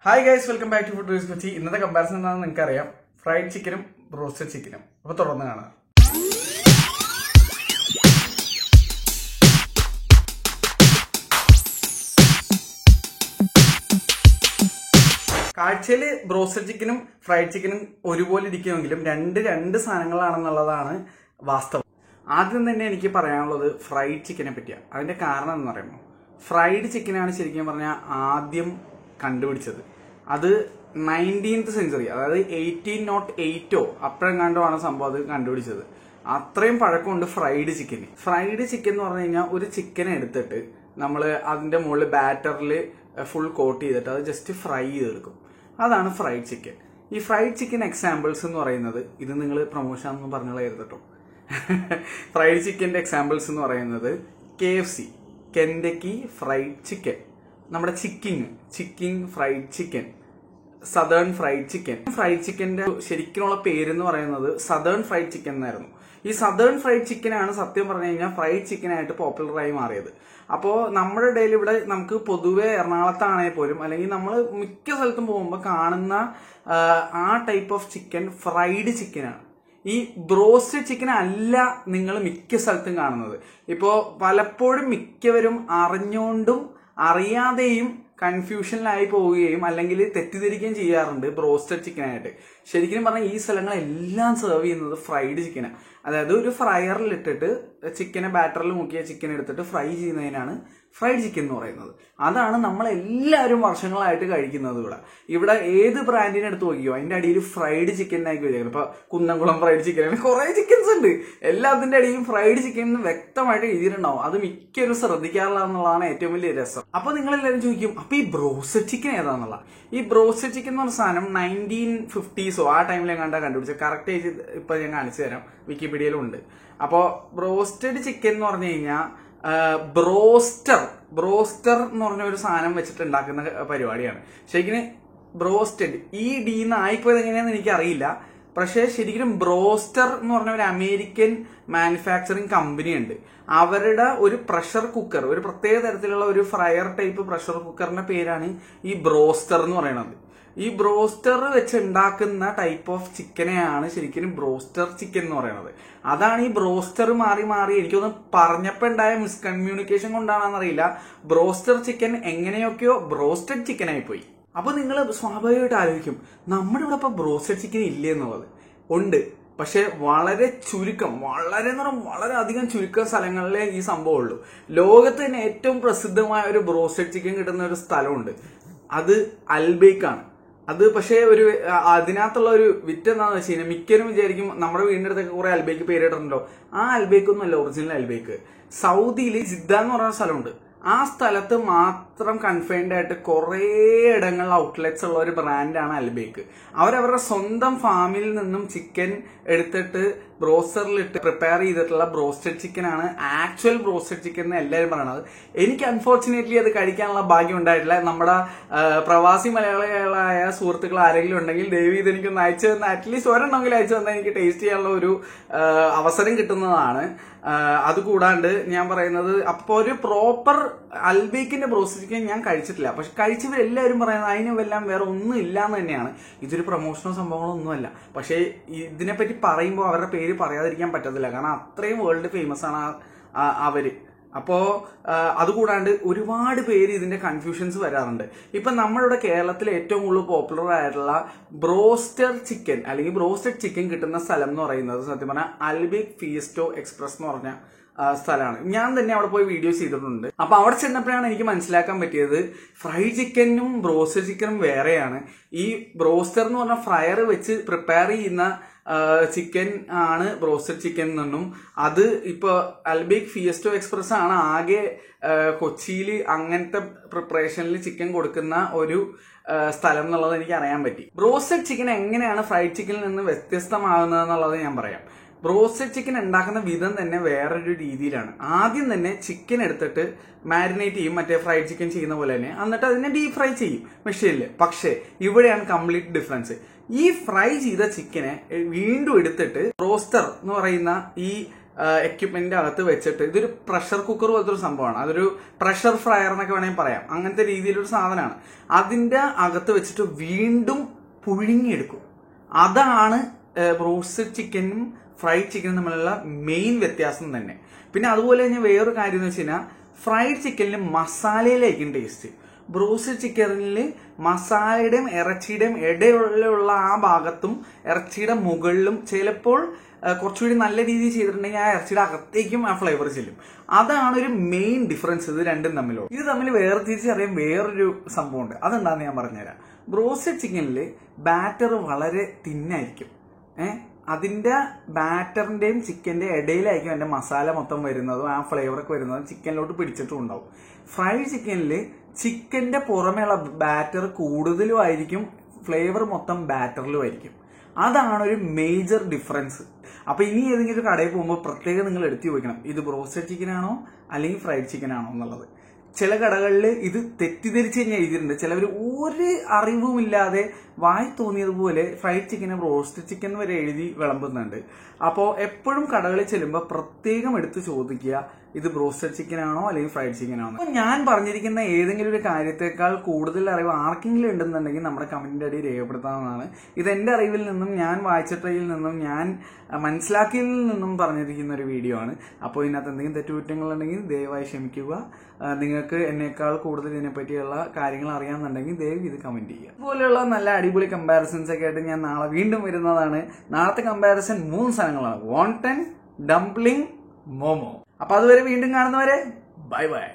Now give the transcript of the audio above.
Hi guys, welcome back to Food Reviews Kochi. ഇന്നത്തെ comparison എന്താണെന്ന് നിങ്ങൾക്കറിയാം. ഫ്രൈഡ് ചിക്കനും റോസ്റ്റഡ് ചിക്കനും. അപ്പോൾ തുടർന്ന് കാണാം. കാഴ്ചയിൽ ബ്രോസ്റ്റഡ് ചിക്കനും ഫ്രൈഡ് ചിക്കനും ഒരുപോലെ ഇരിക്കുമെങ്കിലും രണ്ട് സാധനങ്ങളാണെന്നുള്ളതാണ് വാസ്തവം. ആദ്യം തന്നെ എനിക്ക് പറയാനുള്ളത് ഫ്രൈഡ് ചിക്കനെ പറ്റിയാണ്. അതിന്റെ കാരണം എന്ന് പറയുമ്പോൾ ഫ്രൈഡ് ചിക്കനാണ് ശരിക്കും പറഞ്ഞാൽ ആദ്യം കണ്ടുപിടിച്ചത്. അത് 19th സെഞ്ചുറി, അതായത് 1808 അപ്പോഴെങ്ങാണ്ടോ ആണ് സംഭവം അത് കണ്ടുപിടിച്ചത്. അത്രയും പഴക്കമുണ്ട് ഫ്രൈഡ് ചിക്കന്. ഫ്രൈഡ് ചിക്കൻ എന്ന് പറഞ്ഞു കഴിഞ്ഞാൽ ഒരു ചിക്കൻ എടുത്തിട്ട് നമ്മൾ അതിന്റെ മുകളിൽ ബാറ്ററിൽ ഫുൾ കോട്ട് ചെയ്തിട്ട് അത് ജസ്റ്റ് ഫ്രൈ ചെയ്തെടുക്കും. അതാണ് ഫ്രൈഡ് ചിക്കൻ. ഈ ഫ്രൈഡ് ചിക്കൻ എക്സാമ്പിൾസ് എന്ന് പറയുന്നത്, ഇത് നിങ്ങൾ പ്രൊമോഷൻ എന്ന് പറഞ്ഞുള്ള കേട്ടോ, ഫ്രൈഡ് ചിക്കന്റെ എക്സാമ്പിൾസ് എന്ന് പറയുന്നത് KFC, കെൻഡക്കി ഫ്രൈഡ് ചിക്കൻ, നമ്മുടെ Chicking fried chicken, southern fried chicken. Fried ചിക്കന്റെ ശരിക്കുള്ള പേരെന്ന് പറയുന്നത് സദേൺ ഫ്രൈഡ് ചിക്കൻ എന്നായിരുന്നു. ഈ സദേൺ ഫ്രൈഡ് ചിക്കനാണ് സത്യം പറഞ്ഞു കഴിഞ്ഞാൽ ഫ്രൈഡ് ചിക്കനായിട്ട് പോപ്പുലറായി മാറിയത്. അപ്പോൾ നമ്മുടെ ഇടയിൽ ഇവിടെ നമുക്ക് പൊതുവെ എറണാകുളത്താണെങ്കിൽ പോലും അല്ലെങ്കിൽ നമ്മൾ മിക്ക സ്ഥലത്തും പോകുമ്പോൾ കാണുന്ന ആ ടൈപ്പ് ഓഫ് ചിക്കൻ ഫ്രൈഡ് ചിക്കനാണ്. ഈ ബ്രോസ്റ്റഡ് ചിക്കൻ അല്ല നിങ്ങൾ മിക്ക സ്ഥലത്തും കാണുന്നത്. ഇപ്പോൾ പലപ്പോഴും മിക്കവരും അറിഞ്ഞുകൊണ്ടും അറിയാതെയും കൺഫ്യൂഷനിലായി പോവുകയും അല്ലെങ്കിൽ തെറ്റിദ്ധരിക്കുകയും ചെയ്യാറുണ്ട് ബ്രോസ്റ്റഡ് ചിക്കനായിട്ട്. ശരിക്കും പറഞ്ഞാൽ ഈ സ്ഥലങ്ങളെല്ലാം സെർവ് ചെയ്യുന്നത് ഫ്രൈഡ് ചിക്കനാണ്. അതായത് ഒരു ഫ്രയറിൽ ഇട്ടിട്ട് ചിക്കനെ ബാറ്ററിൽ മുക്കിയ ചിക്കൻ എടുത്തിട്ട് ഫ്രൈ ചെയ്യുന്നതിനാണ് ഫ്രൈഡ് ചിക്കൻ എന്ന് പറയുന്നത്. അതാണ് നമ്മളെല്ലാവരും വർഷങ്ങളായിട്ട് കഴിക്കുന്നത്. ഇവിടെ ഏത് ബ്രാൻഡിനെ എടുത്ത് നോക്കിയോ അതിന്റെ അടിയിൽ ഫ്രൈഡ് ചിക്കൻ ആയി കഴിക്കുന്നത്. ഇപ്പൊ കുന്നംകുളം ഫ്രൈഡ് ചിക്കൻ, അങ്ങനെ കുറെ ചിക്കൻസ് ഉണ്ട്. എല്ലാത്തിന്റെ അടിയിലും ഫ്രൈഡ് ചിക്കൻ വ്യക്തമായിട്ട് എഴുതിയിട്ടുണ്ടാവും. അത് മിക്കവരും ശ്രദ്ധിക്കാറില്ല എന്നുള്ളതാണ് ഏറ്റവും വലിയ രസം. അപ്പൊ നിങ്ങളെല്ലാവരും ചോദിക്കും, അപ്പൊ ഈ ബ്രോസ്റ്റഡ് ചിക്കൻ ഏതാന്നുള്ള. ഈ ബ്രോസ്റ്റഡ് ചിക്കൻ എന്ന് പറഞ്ഞ സാധനം 1950s ആ ടൈമിലെങ്ങാണ്ടാ കണ്ടുപിടിച്ചത്. കറക്റ്റ് ഏജ് ഇപ്പൊ ഞാൻ കാണിച്ചു തരാം, വിക്കിപീഡിയയിലും ഉണ്ട്. അപ്പോ ബ്രോസ്റ്റഡ് ചിക്കൻ എന്ന് പറഞ്ഞു കഴിഞ്ഞാൽ ബ്രോസ്റ്റർ എന്ന് പറഞ്ഞ ഒരു സാധനം വെച്ചിട്ട് ഉണ്ടാക്കുന്ന പരിപാടിയാണ്. ശരിക്കും ബ്രോസ്റ്റഡ് ഈ ഡി എന്ന് ആയിപ്പോയത് എങ്ങനെയാന്ന് എനിക്കറിയില്ല. പക്ഷേ ശരിക്കും ബ്രോസ്റ്റർ എന്ന് പറഞ്ഞ ഒരു അമേരിക്കൻ മാനുഫാക്ചറിങ് കമ്പനി ഉണ്ട്. അവരുടെ ഒരു പ്രഷർ കുക്കർ, ഒരു പ്രത്യേക തരത്തിലുള്ള ഒരു ഫ്രയർ ടൈപ്പ് പ്രഷർ കുക്കറിന്റെ പേരാണ് ഈ ബ്രോസ്റ്റർ എന്ന് പറയുന്നത്. ഈ ബ്രോസ്റ്റർ വെച്ച് ഉണ്ടാക്കുന്ന ടൈപ്പ് ഓഫ് ചിക്കനെയാണ് ശരിക്കും ബ്രോസ്റ്റർ ചിക്കൻ എന്ന് പറയുന്നത്. അതാണ് ഈ ബ്രോസ്റ്റർ മാറി എനിക്കൊന്ന് പറഞ്ഞപ്പോൾ ഉണ്ടായ മിസ്കമ്മ്യൂണിക്കേഷൻ കൊണ്ടാണെന്നറിയില്ല, ബ്രോസ്റ്റർ ചിക്കൻ എങ്ങനെയൊക്കെയോ ബ്രോസ്റ്റഡ് ചിക്കൻ ആയി പോയി. അപ്പൊ നിങ്ങൾ സ്വാഭാവികമായിട്ട് ആലോചിക്കും, നമ്മുടെ ഇവിടെ ഇപ്പൊ ബ്രോസ്റ്റഡ് ചിക്കൻ ഇല്ലേ എന്നുള്ളത്. ഉണ്ട്, പക്ഷെ വളരെ ചുരുക്കം, വളരെ അധികം ചുരുക്കം സ്ഥലങ്ങളിലേ ഈ സംഭവം ഉള്ളൂ. ലോകത്ത് തന്നെ ഏറ്റവും പ്രസിദ്ധമായ ഒരു ബ്രോസ്റ്റഡ് ചിക്കൻ കിട്ടുന്ന ഒരു സ്ഥലമുണ്ട്, അത് അൽബേക്കാണ്. അത് പക്ഷേ അതിനകത്തുള്ള ഒരു വിറ്റ് എന്താണെന്ന് വെച്ച് കഴിഞ്ഞാൽ മിക്കരും വിചാരിക്കും നമ്മുടെ വീടിന്റെ അടുത്തൊക്കെ കുറെ അൽബേക്ക് പേരിട്ടുണ്ടല്ലോ. ആ അൽബേക്കൊന്നും അല്ല ഒറിജിനൽ അൽബേക്ക്. സൗദിയിൽ ജിദ്ദ എന്ന് പറയുന്ന സ്ഥലമുണ്ട്. ആ സ്ഥലത്ത് മാത്രം കൺഫൈൻഡ് ആയിട്ട് കുറെ ഇടങ്ങളിൽ ഔട്ട്ലെറ്റ്സ് ഉള്ള ഒരു ബ്രാൻഡാണ് അൽബേക്ക്. അവരവരുടെ സ്വന്തം ഫാമിൽ നിന്നും ചിക്കൻ എടുത്തിട്ട് ബ്രോസ്റ്ററിലിട്ട് പ്രിപ്പയർ ചെയ്തിട്ടുള്ള ബ്രോസ്റ്റഡ് ചിക്കനാണ് ആക്ച്വൽ ബ്രോസ്റ്റഡ് ചിക്കൻ എന്ന് എല്ലാവരും പറയണത്. എനിക്ക് അൺഫോർച്ചുനേറ്റ്ലി അത് കഴിക്കാനുള്ള ഭാഗ്യം ഉണ്ടായിട്ടില്ല. നമ്മുടെ പ്രവാസി മലയാളികളായ സുഹൃത്തുക്കൾ ആരെങ്കിലും ഉണ്ടെങ്കിൽ ദയവ് ഇത് എനിക്കൊന്ന് അയച്ചു തന്ന, അറ്റ്ലീസ്റ്റ് ഒരെണ്ണമെങ്കിലും അയച്ചു തന്നാൽ എനിക്ക് ടേസ്റ്റ് ചെയ്യാനുള്ള ഒരു അവസരം കിട്ടുന്നതാണ്. അതുകൂടാണ്ട് ഞാൻ പറയുന്നത്, അപ്പൊ ഒരു പ്രോപ്പർ അൽബേക്കിന്റെ ബ്രോസ്റ്റഡ് ചിക്കൻ ഞാൻ കഴിച്ചിട്ടില്ല. പക്ഷെ കഴിച്ചവരെല്ലാവരും പറയുന്നത് അതിനെല്ലാം വേറെ ഒന്നും ഇല്ലാന്ന് തന്നെയാണ്. ഇതൊരു പ്രൊമോഷനോ സംഭവങ്ങളോ ഒന്നുമല്ല. പക്ഷെ ഇതിനെപ്പറ്റി പറയുമ്പോൾ അവരുടെ പേര് പറയാതിരിക്കാൻ പറ്റത്തില്ല, കാരണം അത്രയും വേൾഡ് ഫേമസ് ആണ് അവര്. അപ്പോ അതുകൂടാണ്ട് ഒരുപാട് പേര് ഇതിന്റെ കൺഫ്യൂഷൻസ് വരാറുണ്ട്. ഇപ്പൊ നമ്മളിവിടെ കേരളത്തിൽ ഏറ്റവും കൂടുതൽ പോപ്പുലർ ആയിട്ടുള്ള ബ്രോസ്റ്റർ ചിക്കൻ അല്ലെങ്കിൽ ബ്രോസ്റ്റഡ് ചിക്കൻ കിട്ടുന്ന സ്ഥലം എന്ന് പറയുന്നത് സത്യം പറഞ്ഞാൽ അൽബേക്ക് ഫിയസ്റ്റോ എക്സ്പ്രസ് എന്ന് പറഞ്ഞ സ്ഥലമാണ്. ഞാൻ തന്നെ അവിടെ പോയി വീഡിയോസ് ചെയ്തിട്ടുണ്ട്. അപ്പൊ അവിടെ ചെന്നപ്പോഴാണ് എനിക്ക് മനസ്സിലാക്കാൻ പറ്റിയത് ഫ്രൈഡ് ചിക്കനും ബ്രോസ്റ്റഡ് ചിക്കനും വേറെയാണ്. ഈ ബ്രോസ്റ്റർ എന്ന് പറഞ്ഞ ഫ്രയർ വെച്ച് പ്രിപ്പയർ ചെയ്യുന്ന ചിക്കൻ ആണ് ബ്രോസ്റ്റഡ് ചിക്കൻ എന്നും, അത് ഇപ്പൊ അൽബേക്ക് ഫിയസ്റ്റോ എക്സ്പ്രസ് ആണ് ആകെ കൊച്ചിയിൽ അങ്ങനത്തെ പ്രിപ്പറേഷനിൽ ചിക്കൻ കൊടുക്കുന്ന ഒരു സ്ഥലം എന്നുള്ളത് എനിക്ക് അറിയാൻ പറ്റി. ബ്രോസ്റ്റഡ് ചിക്കൻ എങ്ങനെയാണ് ഫ്രൈഡ് ചിക്കനിൽ നിന്ന് വ്യത്യസ്തമാകുന്നത് എന്നുള്ളത് ഞാൻ പറയാം. ബ്രോസ്റ്റഡ് ചിക്കൻ ഉണ്ടാക്കുന്ന വിധം തന്നെ വേറൊരു രീതിയിലാണ്. ആദ്യം തന്നെ ചിക്കൻ എടുത്തിട്ട് മാരിനേറ്റ് ചെയ്യും, മറ്റേ ഫ്രൈഡ് ചിക്കൻ ചെയ്യുന്ന പോലെ തന്നെ, എന്നിട്ട് അതിനെ ഡീപ് ഫ്രൈ ചെയ്യും മെഷീനിൽ. പക്ഷേ ഇവിടെയാണ് കംപ്ലീറ്റ് ഡിഫറൻസ്. ഈ ഫ്രൈ ചെയ്ത ചിക്കനെ വീണ്ടും എടുത്തിട്ട് റോസ്റ്റർ എന്ന് പറയുന്ന ഈ എക്യുപ്മെന്റിന്റെ അകത്ത് വെച്ചിട്ട്, ഇതൊരു പ്രഷർ കുക്കർ പോലത്തെ ഒരു സംഭവമാണ്, അതൊരു പ്രഷർ ഫ്രയർ എന്നൊക്കെ വേണമെങ്കിൽ പറയാം, അങ്ങനത്തെ രീതിയിലൊരു സാധനമാണ്. അതിന്റെ അകത്ത് വെച്ചിട്ട് വീണ്ടും പുഴുങ്ങിയെടുക്കും. അതാണ് ബ്രോസ്റ്റഡ് ചിക്കനും ഫ്രൈഡ് ചിക്കനും തമ്മിലുള്ള മെയിൻ വ്യത്യാസം തന്നെ. പിന്നെ അതുപോലെ തന്നെ വേറൊരു കാര്യം എന്ന് വെച്ച് കഴിഞ്ഞാൽ, ഫ്രൈഡ് ചിക്കനിൽ മസാലയിലായിരിക്കും ടേസ്റ്റ്. ബ്രോസ്റ്റഡ് ചിക്കനിൽ മസാലയുടെയും ഇറച്ചിയുടെയും ഇടയിലുള്ള ആ ഭാഗത്തും ഇറച്ചിയുടെ മുകളിലും ചിലപ്പോൾ കുറച്ചുകൂടി നല്ല രീതിയിൽ ചെയ്തിട്ടുണ്ടെങ്കിൽ ആ ഇറച്ചിയുടെ അകത്തേക്കും ആ ഫ്ലേവർ ചെല്ലും. അതാണ് ഒരു മെയിൻ ഡിഫറൻസ് ഇത് രണ്ടും തമ്മിലുള്ള. ഇത് തമ്മിൽ വേർതിരിച്ചറിയാൻ വേറൊരു സംഭവമുണ്ട്, അതെന്താന്ന് ഞാൻ പറഞ്ഞുതരാം. ബ്രോസ്റ്റഡ് ചിക്കനിൽ ബാറ്റർ വളരെ തിന്നായിരിക്കും. അതിന്റെ ബാറ്ററിന്റെയും ചിക്കന്റെ ഇടയിലായിരിക്കും അതിന്റെ മസാല മൊത്തം വരുന്നതും ആ ഫ്ലേവറൊക്കെ വരുന്നതും ചിക്കനിലോട്ട് പിടിച്ചിട്ടും ഉണ്ടാവും. ഫ്രൈഡ് ചിക്കനിൽ ചിക്കന്റെ പുറമേയുള്ള ബാറ്റർ കൂടുതലും ആയിരിക്കും, ഫ്ലേവർ മൊത്തം ബാറ്ററിലും ആയിരിക്കും. അതാണ് ഒരു മേജർ ഡിഫറൻസ്. അപ്പൊ ഇനി ഏതെങ്കിലും ഒരു കടയിൽ പോകുമ്പോൾ പ്രത്യേകം നിങ്ങൾ എടുത്തു ചോദിക്കണം, ഇത് ബ്രോസ്റ്റഡ് ചിക്കൻ ആണോ അല്ലെങ്കിൽ ഫ്രൈഡ് ചിക്കൻ ആണോ എന്നുള്ളത്. ചില കടകളിൽ ഇത് തെറ്റിദ്ധരിച്ച് കഴിഞ്ഞാൽ എഴുതിയിട്ടുണ്ട്. ചിലവർ ഒരു അറിവുമില്ലാതെ വായി തോന്നിയതുപോലെ ഫ്രൈഡ് ചിക്കന് ബ്രോസ്റ്റഡ് ചിക്കൻ വരെ എഴുതി വിളമ്പുന്നുണ്ട്. അപ്പോൾ എപ്പോഴും കടകളിൽ ചെല്ലുമ്പോൾ പ്രത്യേകം എടുത്ത് ചോദിക്കുക, ഇത് ബ്രോസ്റ്റഡ് ചിക്കൻ ആണോ അല്ലെങ്കിൽ ഫ്രൈഡ് ചിക്കൻ ആണോ. അപ്പോൾ ഞാൻ പറഞ്ഞിരിക്കുന്ന ഏതെങ്കിലും ഒരു കാര്യത്തെക്കാൾ കൂടുതൽ അറിവ് ആർക്കെങ്കിലും ഉണ്ടെന്നുണ്ടെങ്കിൽ നമ്മുടെ കമന്റിന്റെ അടിയിൽ രേഖപ്പെടുത്താവുന്നതാണ്. ഇത് എന്റെ അറിവിൽ നിന്നും ഞാൻ വായിച്ചിട്ടതിൽ നിന്നും ഞാൻ മനസ്സിലാക്കിയതിൽ നിന്നും പറഞ്ഞിരിക്കുന്ന ഒരു വീഡിയോ ആണ്. അപ്പോൾ ഇതിനകത്ത് എന്തെങ്കിലും തെറ്റുകുറ്റങ്ങളുണ്ടെങ്കിൽ ദയവായി ക്ഷമിക്കുക. നിങ്ങൾക്ക് എന്നേക്കാൾ കൂടുതൽ ഇതിനെപ്പറ്റിയുള്ള കാര്യങ്ങൾ അറിയാമെന്നുണ്ടെങ്കിൽ ദയവ് ഇത് കമന്റ് ചെയ്യുക. ഇതുപോലെയുള്ള നല്ല അടിപൊളി കമ്പാരിസൺസ് ഒക്കെ ആയിട്ട് ഞാൻ നാളെ വീണ്ടും വരുന്നതാണ്. നാളത്തെ കമ്പാരിസൺ 3 സാധനങ്ങളാണ്: വോണ്ടൻ, ഡംപ്ലിംഗ്, മോമോ. അപ്പൊ അതുവരെ വീണ്ടും കാണുന്നവരെ ബൈ ബൈ.